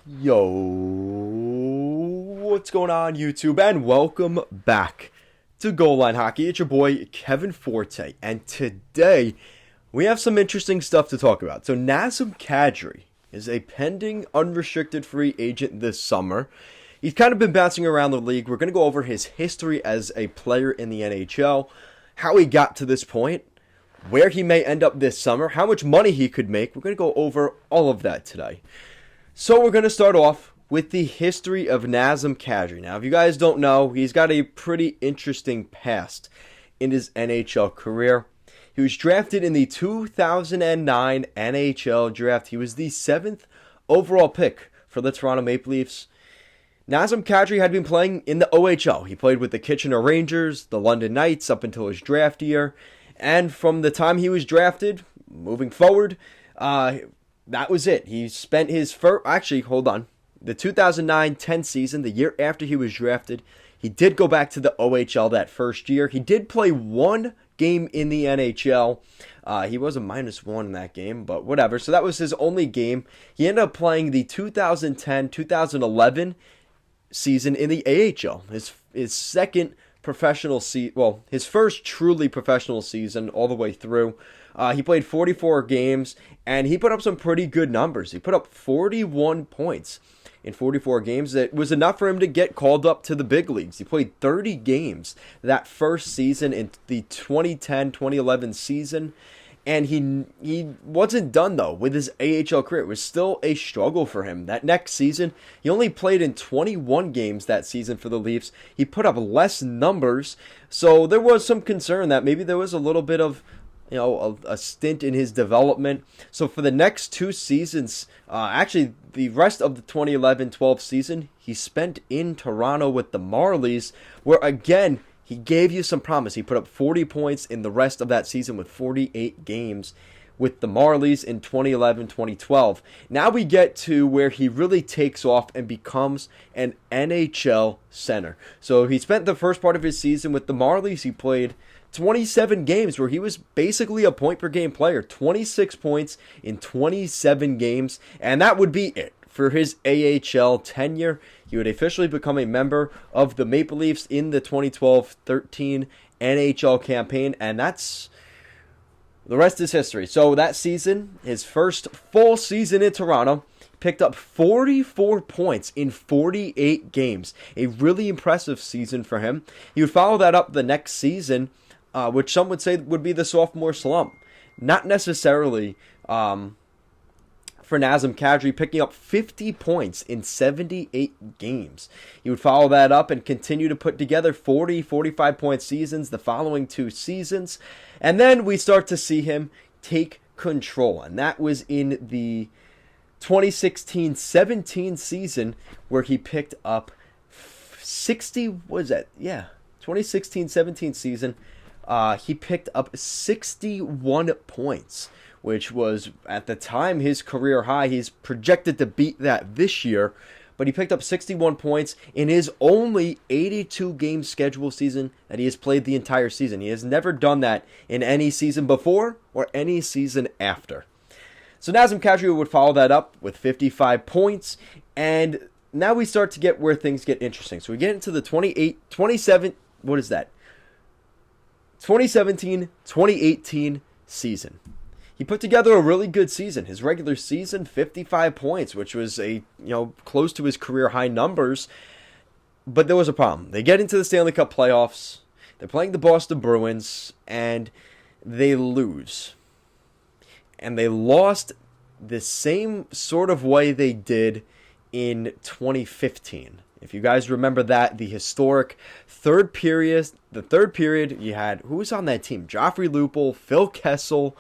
Yo, what's going on, YouTube? And welcome back to Goal Line Hockey. It's your boy, Kevin Forte. And today, we have some interesting stuff to talk about. So, Nazem Kadri is a pending unrestricted free agent this summer. He's kind of been bouncing around the league. We're going to go over his history as a player in the NHL, how he got to this point, where he may end up this summer, how much money he could make. We're going to go over all of that today. So we're going to start off with the history of Nazem Kadri. Now, if you guys don't know, he's got a pretty interesting past in his NHL career. He was drafted in the 2009 NHL draft. He was the 7th overall pick for the Toronto Maple Leafs. Nazem Kadri had been playing in the OHL. He played with the Kitchener Rangers, the London Knights up until his draft year. And from the time he was drafted, moving forward, that was it. He spent his first... Actually, hold on. The 2009-10 season, the year after he was drafted, he did go back to the OHL that first year. He did play one game in the NHL. He was a -1 in that game, but whatever. So that was his only game. He ended up playing the 2010-2011 season in the AHL. His second professional season... Well, his first truly professional season all the way through. He played 44 games, and he put up some pretty good numbers. He put up 41 points in 44 games. That was enough for him to get called up to the big leagues. He played 30 games that first season in the 2010-2011 season, and he wasn't done, though, with his AHL career. It was still a struggle for him. That next season, he only played in 21 games that season for the Leafs. He put up less numbers, so there was some concern that maybe there was a little bit of a stint in his development. So for the next two seasons, actually the rest of the 2011-12 season, he spent in Toronto with the Marlies, where again, he gave you some promise. He put up 40 points in the rest of that season with 48 games with the Marlies in 2011-2012. Now we get to where he really takes off and becomes an NHL center. So he spent the first part of his season with the Marlies. He played 27 games where he was basically a point per game player. 26 points in 27 games, and that would be it for his AHL tenure. He would officially become a member of the Maple Leafs in the 2012-13 NHL campaign, and that's the rest is history. So that season, his first full season in Toronto, picked up 44 points in 48 games. A really impressive season for him. He would follow that up the next season, which some would say would be the sophomore slump. Not necessarily for Nazem Kadri, picking up 50 points in 78 games. He would follow that up and continue to put together 40, 45-point seasons the following two seasons. And then we start to see him take control. And that was in the 2016-17 season where he picked up 60, what is that? Yeah, 2016-17 season. He picked up 61 points, which was, at the time, his career high. He's projected to beat that this year, but he picked up 61 points in his only 82-game schedule season that he has played the entire season. He has never done that in any season before or any season after. So Nazem Kadri would follow that up with 55 points, and now we start to get where things get interesting. So we get into the 2017-2018 season. He put together a really good season. His regular season, 55 points, which was close to his career high numbers. But there was a problem. They get into the Stanley Cup playoffs. They're playing the Boston Bruins, and they lose. And they lost the same sort of way they did in 2015. If you guys remember that, the historic third period, you had, who was on that team? Joffrey Lupul, Phil Kessel,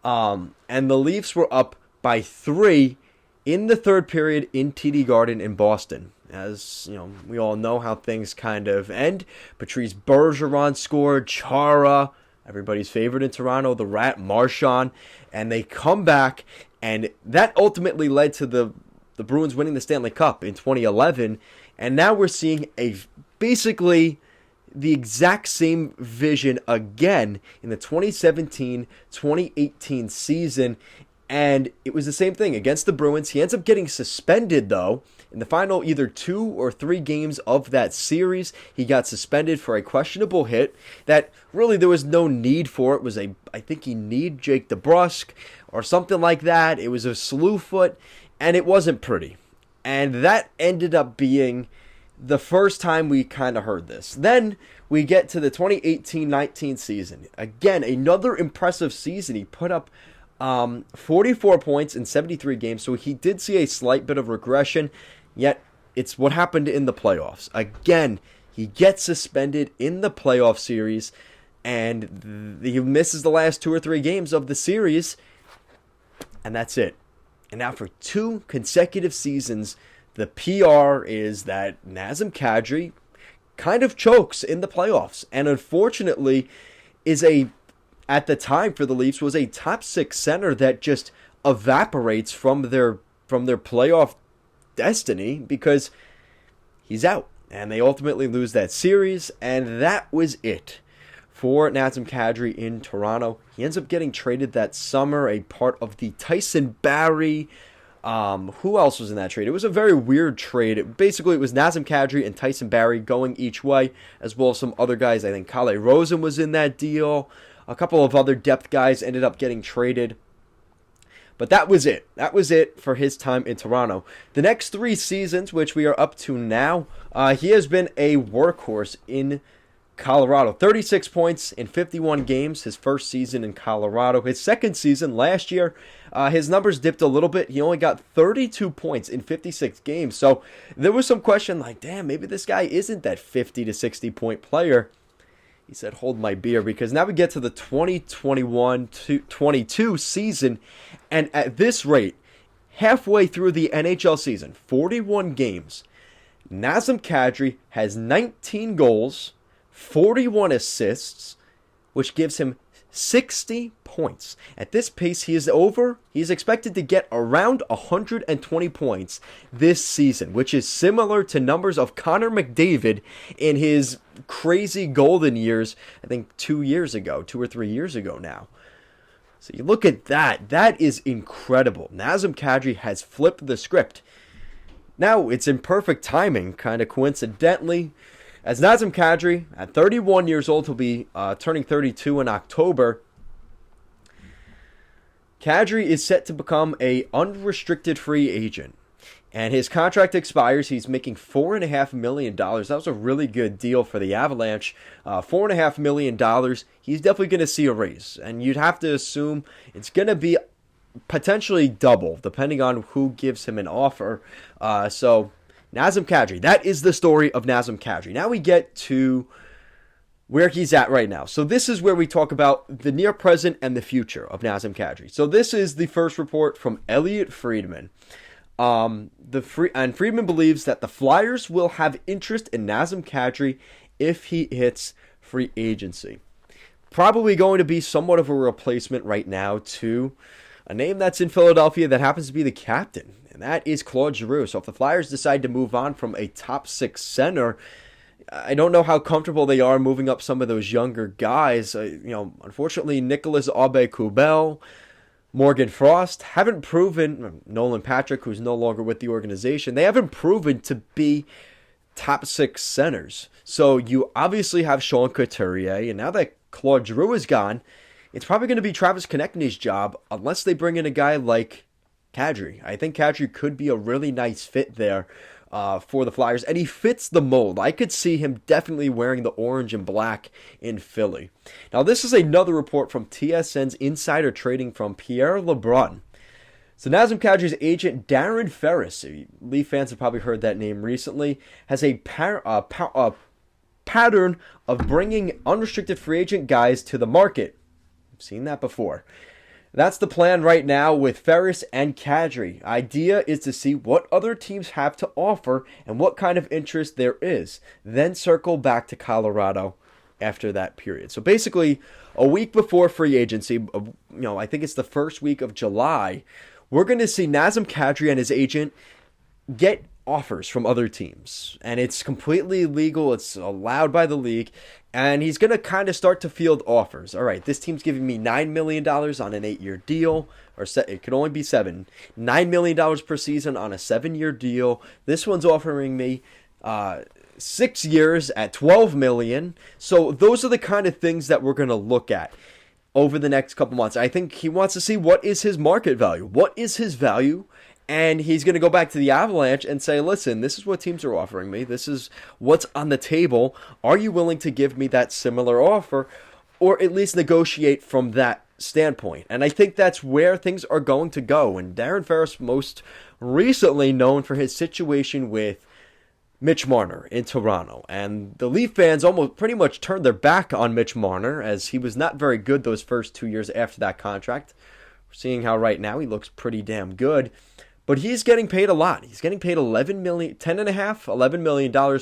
and the Leafs were up by 3 in the third period in TD Garden in Boston. As we all know how things kind of end. Patrice Bergeron scored, Chara, everybody's favorite in Toronto, the Rat Marchand, and they come back, and that ultimately led to the Bruins winning the Stanley Cup in 2011, and now we're seeing basically the exact same vision again in the 2017-2018 season, And it was the same thing against the Bruins. He ends up getting suspended, though, in the final either 2 or 3 games of that series. He got suspended for a questionable hit that really there was no need for. It was I think he kneed Jake DeBrusk or something like that. It was a slew foot, and it wasn't pretty. And that ended up being the first time we kind of heard this. Then we get to the 2018-19 season. Again, another impressive season. He put up 44 points in 73 games, so he did see a slight bit of regression, yet it's what happened in the playoffs. Again, he gets suspended in the playoff series, and he misses the last 2 or 3 games of the series, and that's it. And now for 2 consecutive seasons, the PR is that Nazem Kadri kind of chokes in the playoffs, and unfortunately is at the time for the Leafs, was a top 6 center that just evaporates from their playoff destiny because he's out. And they ultimately lose that series, and that was it for Nazem Kadri in Toronto. He ends up getting traded that summer, a part of the Tyson Barrie. Who else was in that trade? It was a very weird trade. Basically, it was Nazem Kadri and Tyson Barrie going each way, as well as some other guys. I think Kalle Rosen was in that deal. A couple of other depth guys ended up getting traded. But that was it. That was it for his time in Toronto. The next 3 seasons, which we are up to now, he has been a workhorse in Colorado. 36 points in 51 games, his first season in Colorado. His second season, last year, his numbers dipped a little bit. He only got 32 points in 56 games. So there was some question like, damn, maybe this guy isn't that 50 to 60 point player. He said, hold my beer, because now we get to the 2021-22 season, and at this rate, halfway through the NHL season, 41 games, Nazem Kadri has 19 goals, 41 assists, which gives him 60 points. At this pace, he is expected to get around 120 points this season, which is similar to numbers of Connor McDavid in his crazy golden years, I think 2 or 3 years ago now. So you look at that. That is incredible. Nazem Kadri has flipped the script. Now, it's in perfect timing, kind of coincidentally, as Nazem Kadri, at 31 years old, he'll be turning 32 in October. Kadri is set to become an unrestricted free agent. And his contract expires. He's making $4.5 million. That was a really good deal for the Avalanche. $4.5 million. He's definitely going to see a raise. And you'd have to assume it's going to be potentially double, depending on who gives him an offer. So Nazem Kadri. That is the story of Nazem Kadri. Now we get to where he's at right now. So this is where we talk about the near present and the future of Nazem Kadri. So this is the first report from Elliot Friedman. Friedman believes that the Flyers will have interest in Nazem Kadri if he hits free agency. Probably going to be somewhat of a replacement right now to a name that's in Philadelphia that happens to be the captain, and that is Claude Giroux. So if the Flyers decide to move on from a top 6 center, I don't know how comfortable they are moving up some of those younger guys. Unfortunately, Nicolas Aube-Kubel, Morgan Frost haven't proven, Nolan Patrick, who's no longer with the organization, they haven't proven to be top 6 centers. So you obviously have Sean Couturier, and now that Claude Giroux is gone, it's probably going to be Travis Konechny's job unless they bring in a guy like Kadri. I think Kadri could be a really nice fit there for the Flyers, and he fits the mold. I could see him definitely wearing the orange and black in Philly. Now, this is another report from TSN's Insider Trading from Pierre LeBrun. So Nazem Kadri's agent, Darren Ferris, Leaf fans have probably heard that name recently, has a pattern of bringing unrestricted free agent guys to the market. I've seen that before. That's the plan right now with Ferris and Kadri. Idea is to see what other teams have to offer and what kind of interest there is. Then circle back to Colorado after that period. So basically, a week before free agency, I think it's the first week of July, we're going to see Nazem Kadri and his agent get offers from other teams, and it's completely legal. It's allowed by the league, and he's going to kind of start to field offers. All right, this team's giving me $9 million on an 8-year deal, or it could only be $7 million per season on a 7-year deal. This one's offering me 6 years at $12 million. So those are the kind of things that we're going to look at over the next couple months. I think he wants to see what is his market value. What is his value? And he's going to go back to the Avalanche and say, listen, this is what teams are offering me. This is what's on the table. Are you willing to give me that similar offer, or at least negotiate from that standpoint? And I think that's where things are going to go. And Darren Ferris, most recently known for his situation with Mitch Marner in Toronto. And the Leaf fans almost pretty much turned their back on Mitch Marner, as he was not very good those first 2 years after that contract. We're seeing how right now he looks pretty damn good. But he's getting paid a lot. He's getting paid $11 million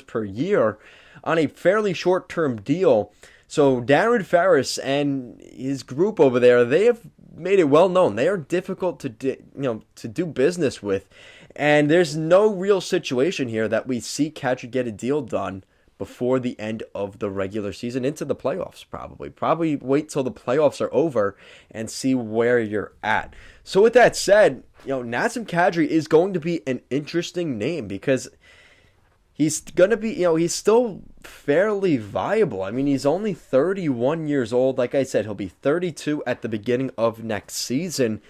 per year on a fairly short-term deal. So Darren Ferris and his group over there, they have made it well known. They are difficult to do business with. And there's no real situation here that we see Kadri get a deal done before the end of the regular season, into the playoffs probably. Probably wait till the playoffs are over and see where you're at. So with that said, Nazem Kadri is going to be an interesting name, because he's going to be, he's still fairly viable. I mean, he's only 31 years old. Like I said, he'll be 32 at the beginning of next season.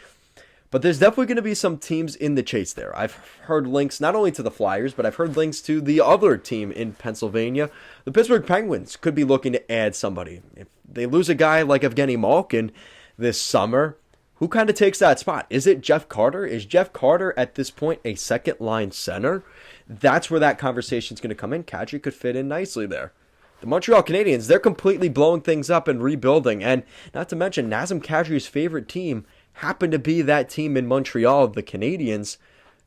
But there's definitely going to be some teams in the chase there. I've heard links not only to the Flyers, but I've heard links to the other team in Pennsylvania. The Pittsburgh Penguins could be looking to add somebody. If they lose a guy like Evgeny Malkin this summer, who kind of takes that spot? Is it Jeff Carter? Is Jeff Carter at this point a second-line center? That's where that conversation is going to come in. Kadri could fit in nicely there. The Montreal Canadiens, they're completely blowing things up and rebuilding. And not to mention, Nazem Kadri's favorite team happened to be that team in Montreal, the Canadiens.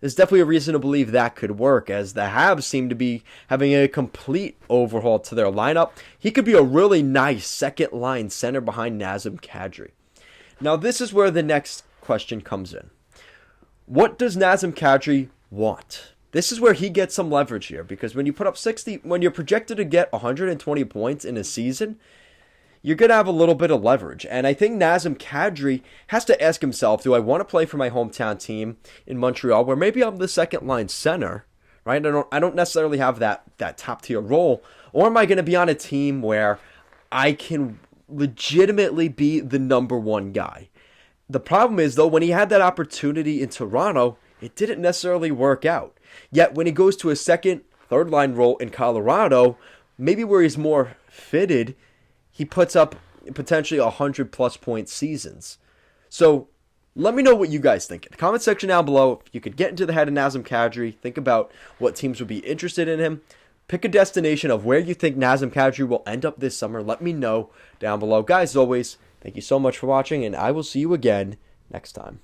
There's definitely a reason to believe that could work, as the Habs seem to be having a complete overhaul to their lineup. He could be a really nice second-line center behind Nazem Kadri. Now, this is where the next question comes in. What does Nazem Kadri want? This is where he gets some leverage here, because when you put up 60, when you're projected to get 120 points in a season, you're going to have a little bit of leverage. And I think Nazem Kadri has to ask himself, do I want to play for my hometown team in Montreal, where maybe I'm the second-line center, right? I don't necessarily have that top-tier role, or am I going to be on a team where I can legitimately be the number one guy? The problem is, though, when he had that opportunity in Toronto, it didn't necessarily work out. Yet when he goes to a second, third-line role in Colorado, maybe where he's more fitted, he puts up potentially 100-plus point seasons. So let me know what you guys think. In the comment section down below, if you could get into the head of Nazem Kadri, think about what teams would be interested in him. Pick a destination of where you think Nazem Kadri will end up this summer. Let me know down below. Guys, as always, thank you so much for watching, and I will see you again next time.